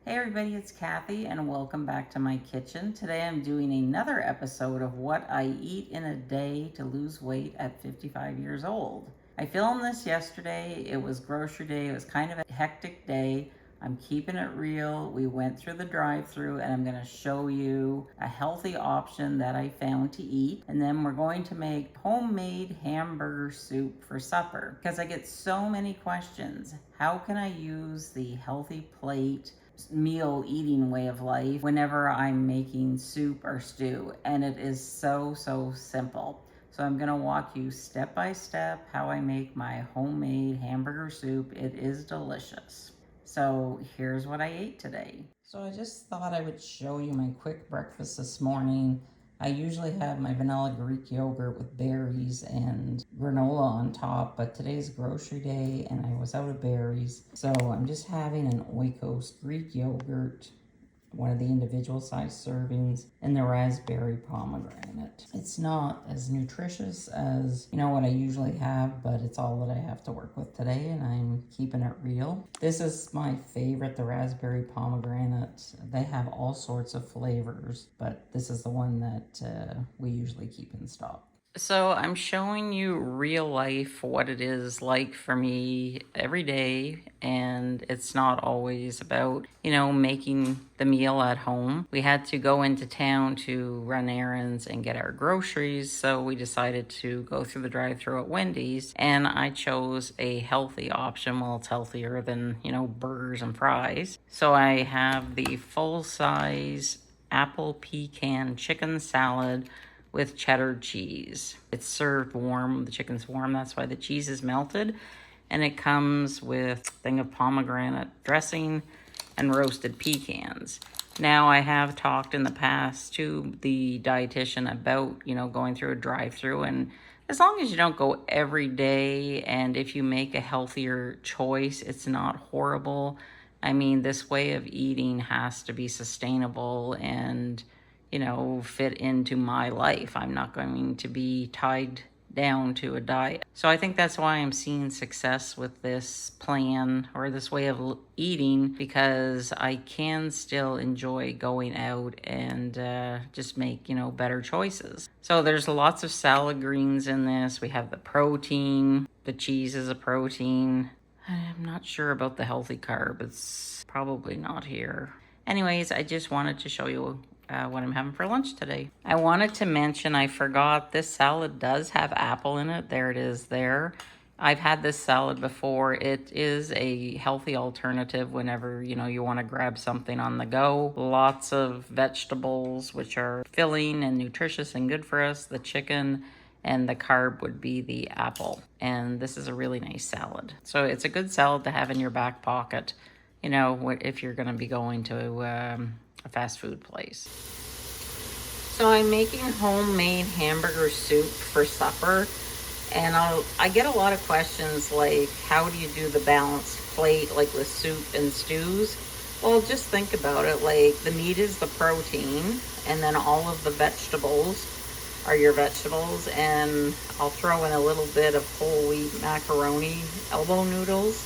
Hey everybody, it's Cathy and welcome back to my kitchen. Today I'm doing another episode of what I eat in a day to lose weight at 55 years old. I filmed this yesterday. It was grocery day. It was kind of a hectic day. I'm keeping it real. We went through the drive-thru and I'm going to show you a healthy option that I found to eat. And then we're going to make homemade hamburger soup for supper because I get so many questions. How can I use the healthy plate meal eating way of life whenever I'm making soup or stew? And it is so simple. So I'm gonna walk you step by step how I make my homemade hamburger soup. It is delicious. So here's what I ate today. So I just thought I would show you my quick breakfast this morning. I usually have my vanilla Greek yogurt with berries and granola on top, but today's grocery day and I was out of berries. So I'm just having an Oikos Greek yogurt, one of the individual size servings, and the raspberry pomegranate. It's not as nutritious as, what I usually have, but it's all that I have to work with today, and I'm keeping it real. This is my favorite, the raspberry pomegranate. They have all sorts of flavors, but this is the one that we usually keep in stock. So I'm showing you real life what it is like for me every day, and it's not always about, making the meal at home. We had to go into town to run errands and get our groceries, so we decided to go through the drive-thru at Wendy's, and I chose a healthy option. Well, it's healthier than, burgers and fries. So I have the full-size apple pecan chicken salad with cheddar cheese. It's served warm, the chicken's warm, that's why the cheese is melted. And it comes with a thing of pomegranate dressing and roasted pecans. Now, I have talked in the past to the dietitian about, going through a drive-thru, and as long as you don't go every day and if you make a healthier choice, it's not horrible. I mean, this way of eating has to be sustainable and fit into my life. I'm not going to be tied down to a diet. So I think that's why I'm seeing success with this plan or this way of eating, because I can still enjoy going out and just make, better choices. So there's lots of salad greens in this. We have the protein. The cheese is a protein. I'm not sure about the healthy carb. It's probably not here. Anyways, I just wanted to show you what I'm having for lunch today. I wanted to mention, I forgot, this salad does have apple in it. There it is there. I've had this salad before. It is a healthy alternative whenever, you want to grab something on the go. Lots of vegetables, which are filling and nutritious and good for us. The chicken and the carb would be the apple. And this is a really nice salad. So it's a good salad to have in your back pocket, if you're going to be going to a fast food place. So I'm making homemade hamburger soup for supper, and I get a lot of questions like, how do you do the balanced plate, like with soup and stews? Well, just think about it. Like, the meat is the protein, and then all of the vegetables are your vegetables, and I'll throw in a little bit of whole wheat macaroni elbow noodles,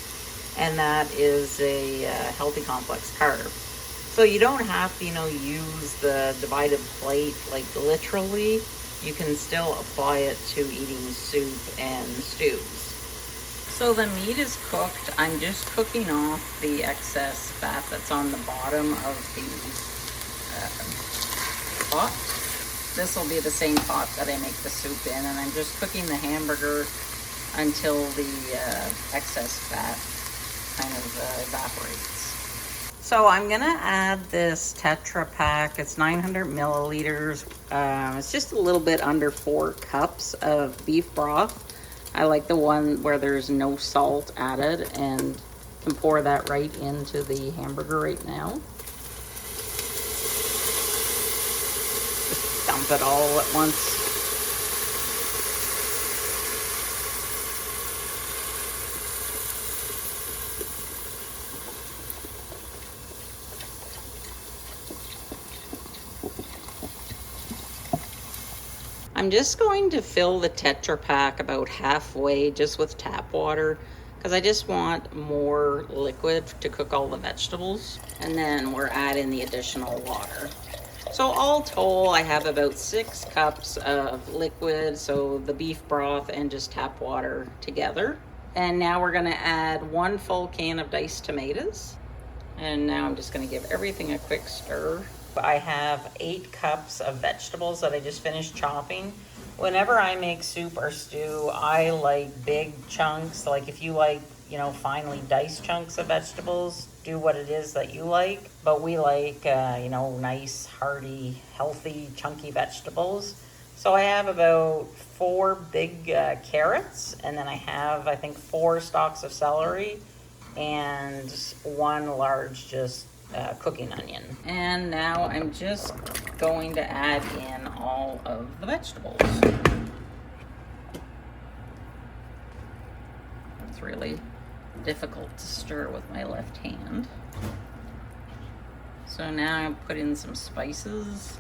and that is a healthy complex carb. So you don't have to, use the divided plate, like literally. You can still apply it to eating soup and stews. So the meat is cooked. I'm just cooking off the excess fat that's on the bottom of the pot. This will be the same pot that I make the soup in, and I'm just cooking the hamburger until the excess fat kind of evaporates. So I'm gonna add this Tetra Pak. It's 900 milliliters. It's just a little bit under 4 cups of beef broth. I like the one where there's no salt added, and can pour that right into the hamburger right now. Just dump it all at once. I'm just going to fill the Tetra Pak about halfway just with tap water. because I just want more liquid to cook all the vegetables. And then we're adding the additional water. So all told, I have about 6 cups of liquid, so the beef broth and just tap water together. And now we're gonna add 1 full can of diced tomatoes. And now I'm just gonna give everything a quick stir. I have 8 cups of vegetables that I just finished chopping. Whenever I make soup or stew, I like big chunks. Like if you like, you know, finely diced chunks of vegetables, do what it is that you like. But we like, you know, nice, hearty, healthy, chunky vegetables. So I have about 4 big carrots, and then I have, I think, 4 stalks of celery, and 1 large just cooking onion. And now I'm just going to add in all of the vegetables. It's really difficult to stir with my left hand. So now I put in some spices.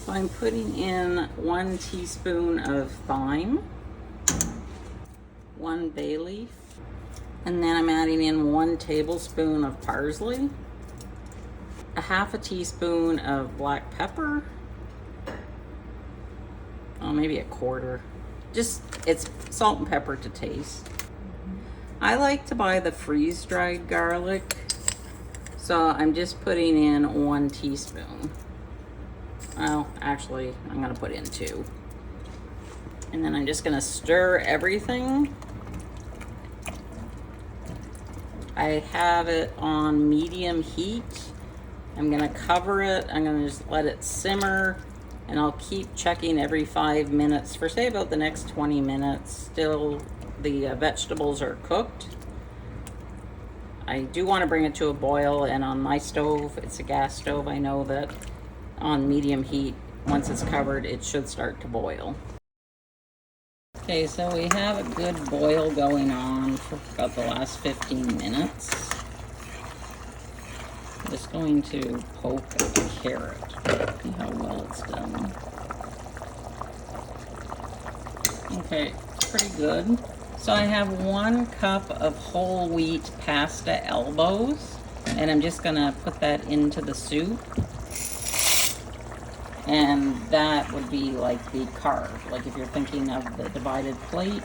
So I'm putting in 1 teaspoon of thyme, 1 bay leaf, and then I'm adding in 1 tablespoon of parsley, a half a teaspoon of black pepper, oh, maybe a quarter. Just, it's salt and pepper to taste. I like to buy the freeze-dried garlic, so I'm just putting in 1 teaspoon. Well, actually, I'm gonna put in 2. And then I'm just gonna stir everything. I have it on medium heat. I'm gonna cover it. I'm gonna just let it simmer, and I'll keep checking every 5 minutes for say about the next 20 minutes. Still, the vegetables are cooked. I do want to bring it to a boil, and on my stove, it's a gas stove, I know that on medium heat, once it's covered, it should start to boil. Okay, so we have a good boil going on for about the last 15 minutes. I'm just going to poke a carrot, see how well it's done. Okay, it's pretty good. So I have 1 cup of whole wheat pasta elbows, and I'm just gonna put that into the soup. And that would be like the carb. Like if you're thinking of the divided plate,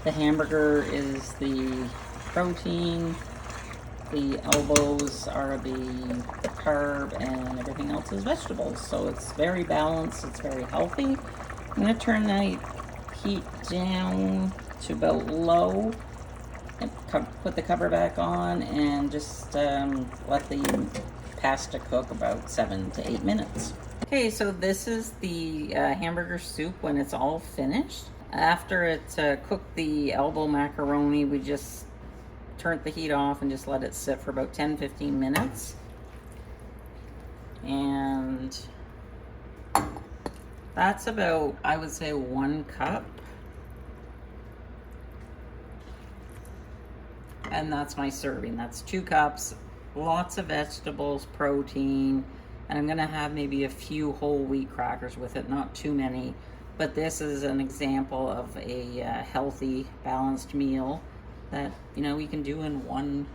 the hamburger is the protein, the elbows are the carb, and everything else is vegetables. So it's very balanced, it's very healthy. I'm gonna turn the heat down to about low and put the cover back on, and just let the pasta cook about 7 to 8 minutes. Okay, so this is the hamburger soup when it's all finished. After it cooked the elbow macaroni, we just turned the heat off and just let it sit for about 10-15 minutes. And that's about, I would say, 1 cup. And that's my serving. That's 2 cups, lots of vegetables, protein, and I'm gonna have maybe a few whole wheat crackers with it, not too many. But this is an example of a healthy, balanced meal that, you know, we can do in 1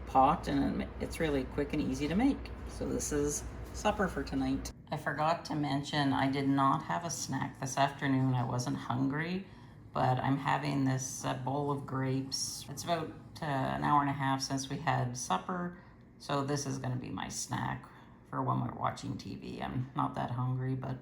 pot, and it's really quick and easy to make. So this is supper for tonight. I forgot to mention I did not have a snack this afternoon. I wasn't hungry, but I'm having this bowl of grapes. It's about an hour and a half since we had supper, so this is gonna be my snack for when we're watching TV. I'm not that hungry, but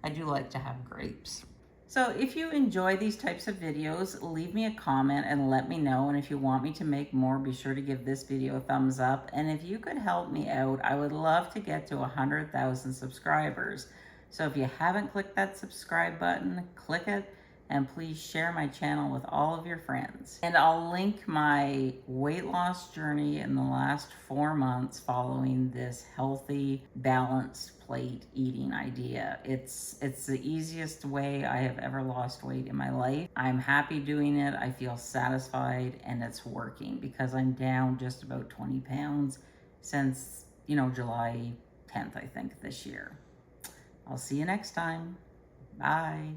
I do like to have grapes. So if you enjoy these types of videos, leave me a comment and let me know. And if you want me to make more, be sure to give this video a thumbs up. And if you could help me out, I would love to get to 100,000 subscribers. So if you haven't clicked that subscribe button, click it. And please share my channel with all of your friends. And I'll link my weight loss journey in the last 4 months following this healthy, balanced plate eating idea. It's the easiest way I have ever lost weight in my life. I'm happy doing it. I feel satisfied, and it's working because I'm down just about 20 pounds since, you know, July 10th, I think, this year. I'll see you next time. Bye.